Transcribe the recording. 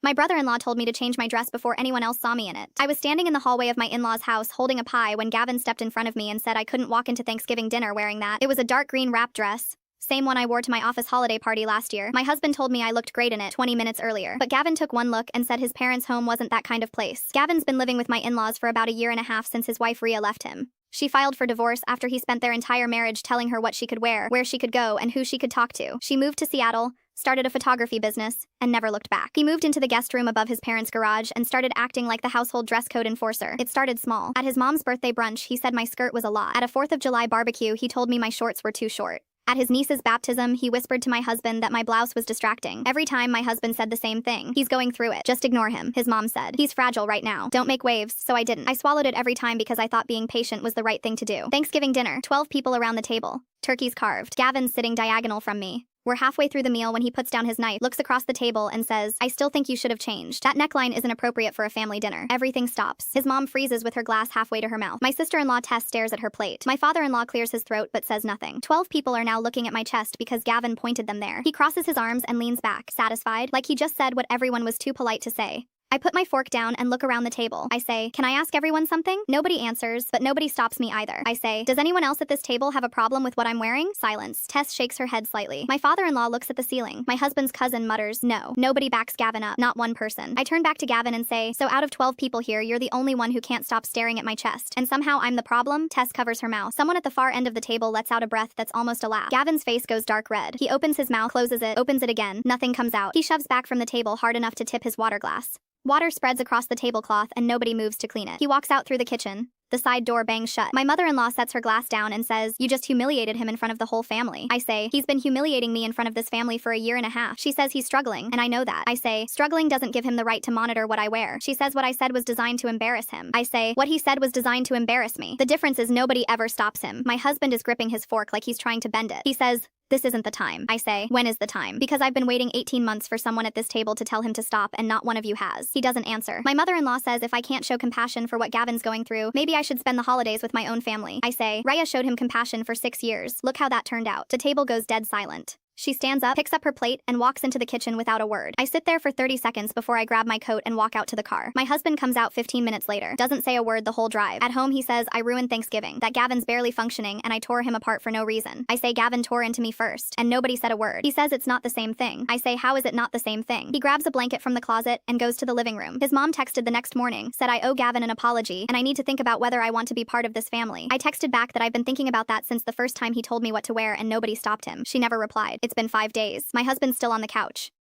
My brother-in-law told me to change my dress before anyone else saw me in it. I was standing in the hallway of my in-laws' house holding a pie when Gavin stepped in front of me and said I couldn't walk into Thanksgiving dinner wearing that. It was a dark green wrap dress. Same one I wore to my office holiday party last year. My husband told me I looked great in it 20 minutes earlier. But Gavin took one look and said his parents' home wasn't that kind of place. Gavin's been living with my in-laws for about a year and a half since his wife Rhea left him. She filed for divorce after he spent their entire marriage telling her what she could wear, where she could go, and who she could talk to. She moved to Seattle, started a photography business, and never looked back. He moved into the guest room above his parents' garage and started acting like the household dress code enforcer. It started small. At his mom's birthday brunch, he said my skirt was a lot. At a 4th of July barbecue, he told me my shorts were too short. At his niece's baptism, he whispered to my husband that my blouse was distracting. Every time my husband said the same thing. He's going through it. Just ignore him, his mom said. He's fragile right now. Don't make waves, so I didn't. I swallowed it every time because I thought being patient was the right thing to do. Thanksgiving dinner, 12 people around the table. Turkeys carved. Gavin's sitting diagonal from me. We're halfway through the meal when he puts down his knife, looks across the table, and says, I still think you should have changed. That neckline isn't appropriate for a family dinner. Everything stops. His mom freezes with her glass halfway to her mouth. My sister-in-law Tess stares at her plate. My father-in-law clears his throat but says nothing. 12 people are now looking at my chest because Gavin pointed them there. He crosses his arms and leans back, satisfied, like he just said what everyone was too polite to say. I put my fork down and look around the table. I say, can I ask everyone something? Nobody answers, but nobody stops me either. I say, does anyone else at this table have a problem with what I'm wearing? Silence. Tess shakes her head slightly. My father-in-law looks at the ceiling. My husband's cousin mutters, no. Nobody backs Gavin up. Not one person. I turn back to Gavin and say, so out of 12 people here, you're the only one who can't stop staring at my chest. And somehow I'm the problem? Tess covers her mouth. Someone at the far end of the table lets out a breath that's almost a laugh. Gavin's face goes dark red. He opens his mouth, closes it, opens it again. Nothing comes out. He shoves back from the table hard enough to tip his water glass. Water spreads across the tablecloth and nobody moves to clean it. He walks out through the kitchen. The side door bangs shut. My mother-in-law sets her glass down and says, you just humiliated him in front of the whole family. I say, he's been humiliating me in front of this family for a year and a half. She says he's struggling, and I know that. I say, struggling doesn't give him the right to monitor what I wear. She says what I said was designed to embarrass him. I say, what he said was designed to embarrass me. The difference is nobody ever stops him. My husband is gripping his fork like he's trying to bend it. He says, this isn't the time. I say, when is the time? Because I've been waiting 18 months for someone at this table to tell him to stop and not one of you has. He doesn't answer. My mother-in-law says if I can't show compassion for what Gavin's going through, maybe I should spend the holidays with my own family. I say, Rhea showed him compassion for 6 years. Look how that turned out. The table goes dead silent. She stands up, picks up her plate, and walks into the kitchen without a word. I sit there for 30 seconds before I grab my coat and walk out to the car. My husband comes out 15 minutes later. Doesn't say a word the whole drive. At home, he says, I ruined Thanksgiving, that Gavin's barely functioning, and I tore him apart for no reason. I say Gavin tore into me first, and nobody said a word. He says it's not the same thing. I say, how is it not the same thing? He grabs a blanket from the closet and goes to the living room. His mom texted the next morning, said I owe Gavin an apology, and I need to think about whether I want to be part of this family. I texted back that I've been thinking about that since the first time he told me what to wear and nobody stopped him. She never replied. It's been 5 days. My husband's still on the couch.